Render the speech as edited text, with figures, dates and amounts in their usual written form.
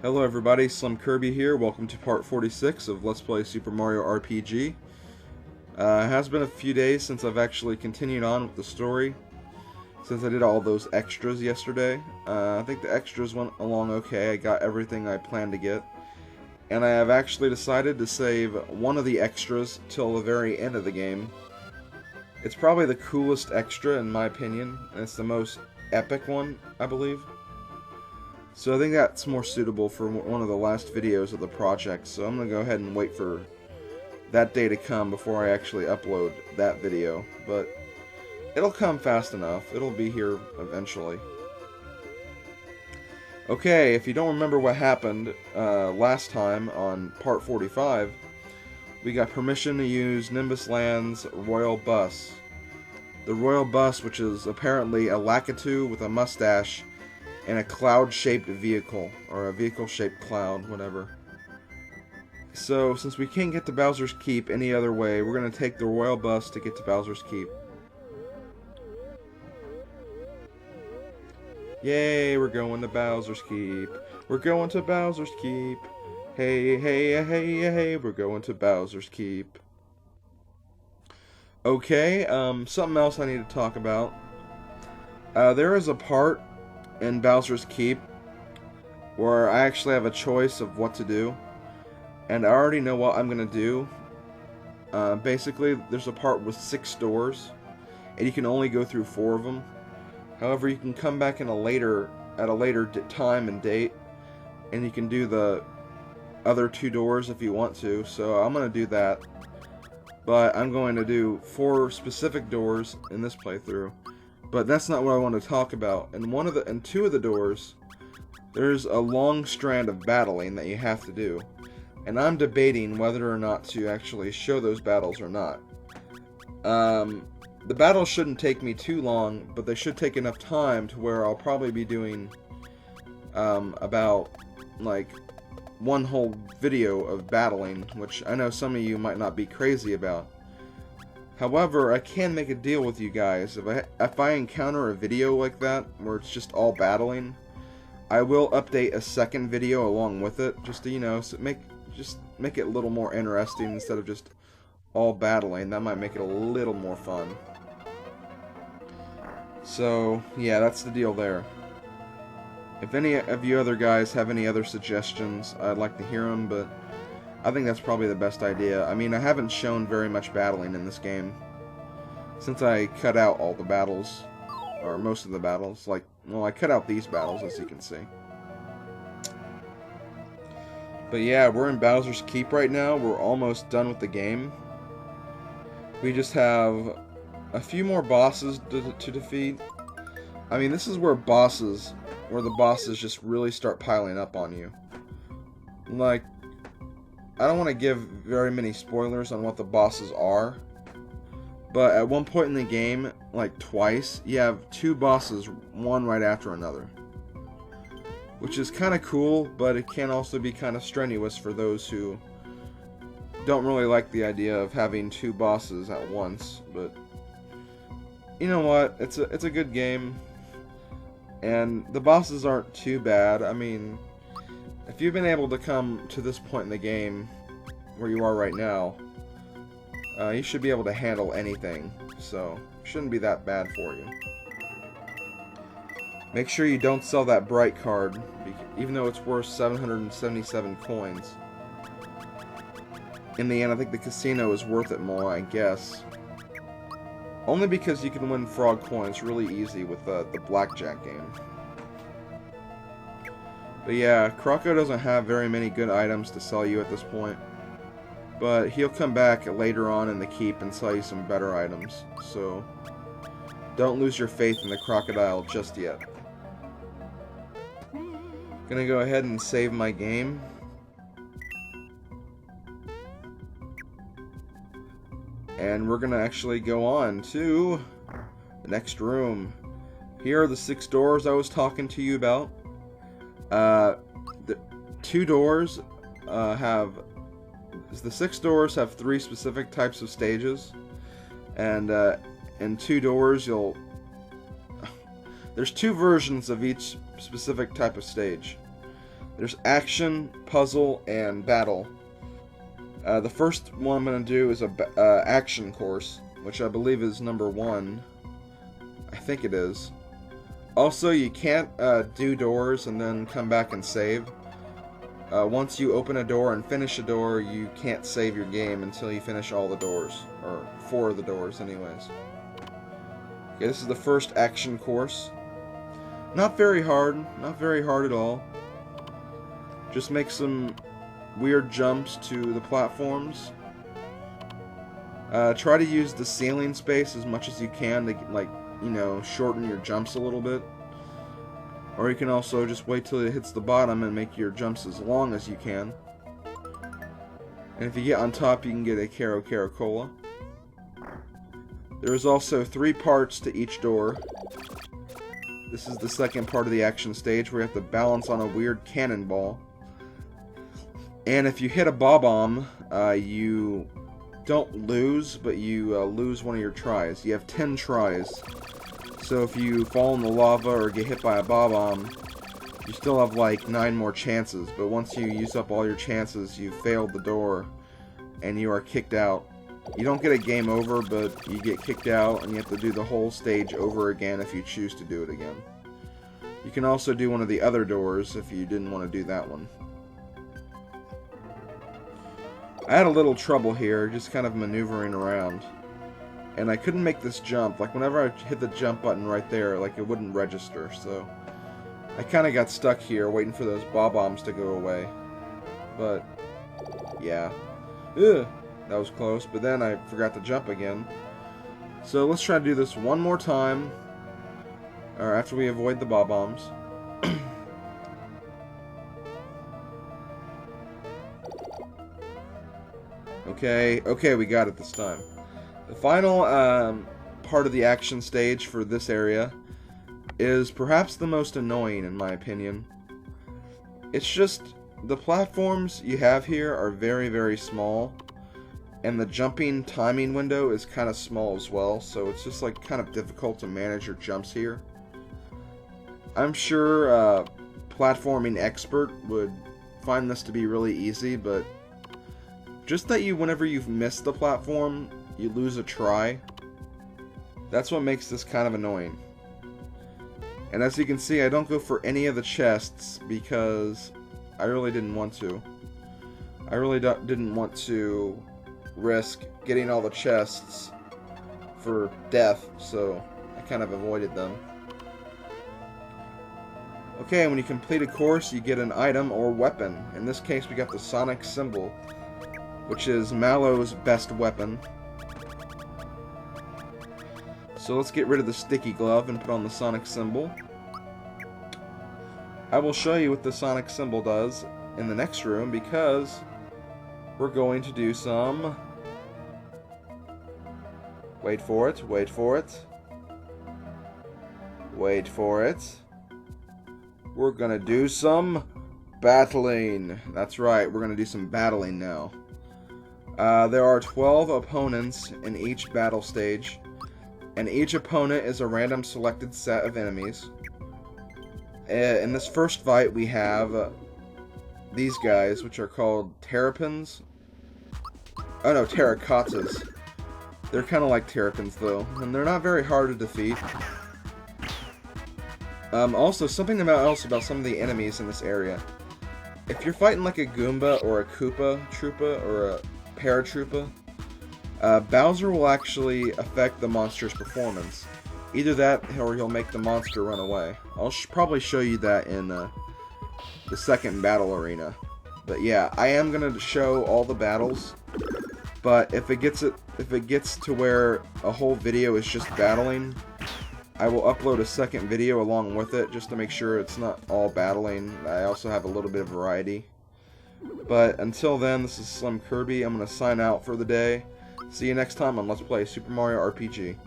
Hello everybody, SlimKirby here. Welcome to part 46 of Let's Play Super Mario RPG. It has been a few days since I've actually continued on with the story, since I did all those extras yesterday. I think the extras went along okay. I got everything I planned to get. And I have actually decided to save one of the extras till the very end of the game. It's probably the coolest extra in my opinion, and it's the most epic one, I believe. So I think that's more suitable for one of the last videos of the project, so I'm going to go ahead and wait for that day to come before I actually upload that video. But it'll come fast enough. It'll be here eventually. Okay, if you don't remember what happened last time on part 45, we got permission to use Nimbus Land's Royal Bus. The Royal Bus, which is apparently a Lakitu with a mustache and a cloud-shaped vehicle, or a vehicle-shaped cloud, whatever. So, since we can't get to Bowser's Keep any other way, we're going to take the Royal Bus to get to Bowser's Keep. Yay, we're going to Bowser's Keep. We're going to Bowser's Keep. Hey, hey, hey, hey, we're going to Bowser's Keep. Okay, something else I need to talk about. There is a part in Bowser's Keep where I actually have a choice of what to do, and I already know what I'm gonna do. Basically, there's a part with 6 doors, and you can only go through 4 of them. However, you can come back at a later time and date, and you can do the other 2 doors if you want to. So I'm gonna do that, but I'm going to do 4 specific doors in this playthrough. But that's not what I want to talk about. In 2 of the doors, there's a long strand of battling that you have to do. And I'm debating whether or not to actually show those battles or not. The battles shouldn't take me too long, but they should take enough time to where I'll probably be doing about like one whole video of battling, which I know some of you might not be crazy about. However, I can make a deal with you guys. If I encounter a video like that, where it's just all battling, I will update a second video along with it, just to, you know, make it a little more interesting instead of just all battling. That might make it a little more fun. So, yeah, that's the deal there. If any of you other guys have any other suggestions, I'd like to hear them, but I think that's probably the best idea. I mean, I haven't shown very much battling in this game, since I cut out all the battles, or most of the battles. Like, well, I cut out these battles, as you can see. But yeah, we're in Bowser's Keep right now. We're almost done with the game. We just have a few more bosses to defeat. I mean, this is where the bosses just really start piling up on you. Like, I don't want to give very many spoilers on what the bosses are, but at one point in the game, like twice, you have 2 bosses, one right after another. Which is kind of cool, but it can also be kind of strenuous for those who don't really like the idea of having 2 bosses at once. But you know what? It's a good game, and the bosses aren't too bad. I mean, if you've been able to come to this point in the game, where you are right now, you should be able to handle anything, so it shouldn't be that bad for you. Make sure you don't sell that bright card, even though it's worth 777 coins. In the end, I think the casino is worth it more, I guess. Only because you can win frog coins really easy with the blackjack game. But yeah, Croco doesn't have very many good items to sell you at this point. But he'll come back later on in the keep and sell you some better items. So don't lose your faith in the crocodile just yet. Gonna go ahead and save my game. And we're gonna actually go on to the next room. Here are the 6 doors I was talking to you about. The 2 doors the 6 doors have 3 specific types of stages, and in 2 doors there's 2 versions of each specific type of stage. There's action, puzzle, and battle. The first one I'm going to do is a action course, which I believe is number 1. I think it is. Also, you can't do doors and then come back and save. Once you open a door and finish a door, you can't save your game until you finish all the doors. Or 4 of the doors, anyways. Okay, this is the first action course. Not very hard. Not very hard at all. Just make some weird jumps to the platforms. Try to use the ceiling space as much as you can to, like, you know, shorten your jumps a little bit. Or you can also just wait till it hits the bottom and make your jumps as long as you can. And if you get on top, you can get a Cola. There's also 3 parts to each door. This is the second part of the action stage where you have to balance on a weird cannonball. And if you hit a bomb, you don't lose, but you lose one of your tries. You have 10 tries. So if you fall in the lava or get hit by a bomb, you still have like 9 more chances. But once you use up all your chances, you failed the door and you are kicked out. You don't get a game over, but you get kicked out and you have to do the whole stage over again if you choose to do it again. You can also do one of the other doors if you didn't want to do that one. I had a little trouble here, just kind of maneuvering around. And I couldn't make this jump. Like, whenever I hit the jump button right there, like, it wouldn't register. So, I kind of got stuck here, waiting for those bombs to go away. But, yeah. Ugh, that was close. But then I forgot to jump again. So, let's try to do this one more time. Or after we avoid the bombs. Okay, we got it this time. The final part of the action stage for this area is perhaps the most annoying in my opinion. It's just the platforms you have here are very, very small, and the jumping timing window is kind of small as well, so it's just like kind of difficult to manage your jumps here. I'm sure platforming expert would find this to be really easy, but just that whenever you've missed the platform, you lose a try. That's what makes this kind of annoying. And as you can see, I don't go for any of the chests because I really didn't want to. I really didn't want to risk getting all the chests for death, so I kind of avoided them. Okay, when you complete a course, you get an item or weapon. In this case, we got the Sonic symbol, which is Mallow's best weapon. So let's get rid of the sticky glove and put on the Sonic symbol. I will show you what the Sonic symbol does in the next room because we're going to do some... Wait for it, wait for it. Wait for it. We're gonna do some battling. That's right, we're gonna do some battling now. There are 12 opponents in each battle stage, and each opponent is a random selected set of enemies. In this first fight, we have these guys, which are called terrapins. Oh no, terracottas. They're kind of like terrapins, though, and they're not very hard to defeat. Also, something else about some of the enemies in this area. If you're fighting like a Goomba or a Koopa Troopa or a Paratroopa, Bowser will actually affect the monster's performance. Either that, or he'll make the monster run away. I'll probably show you that in the second battle arena. But yeah, I am gonna show all the battles. But if it gets to where a whole video is just battling, I will upload a second video along with it just to make sure it's not all battling. I also have a little bit of variety. But until then, this is SlimKirby. I'm going to sign out for the day. See you next time on Let's Play Super Mario RPG.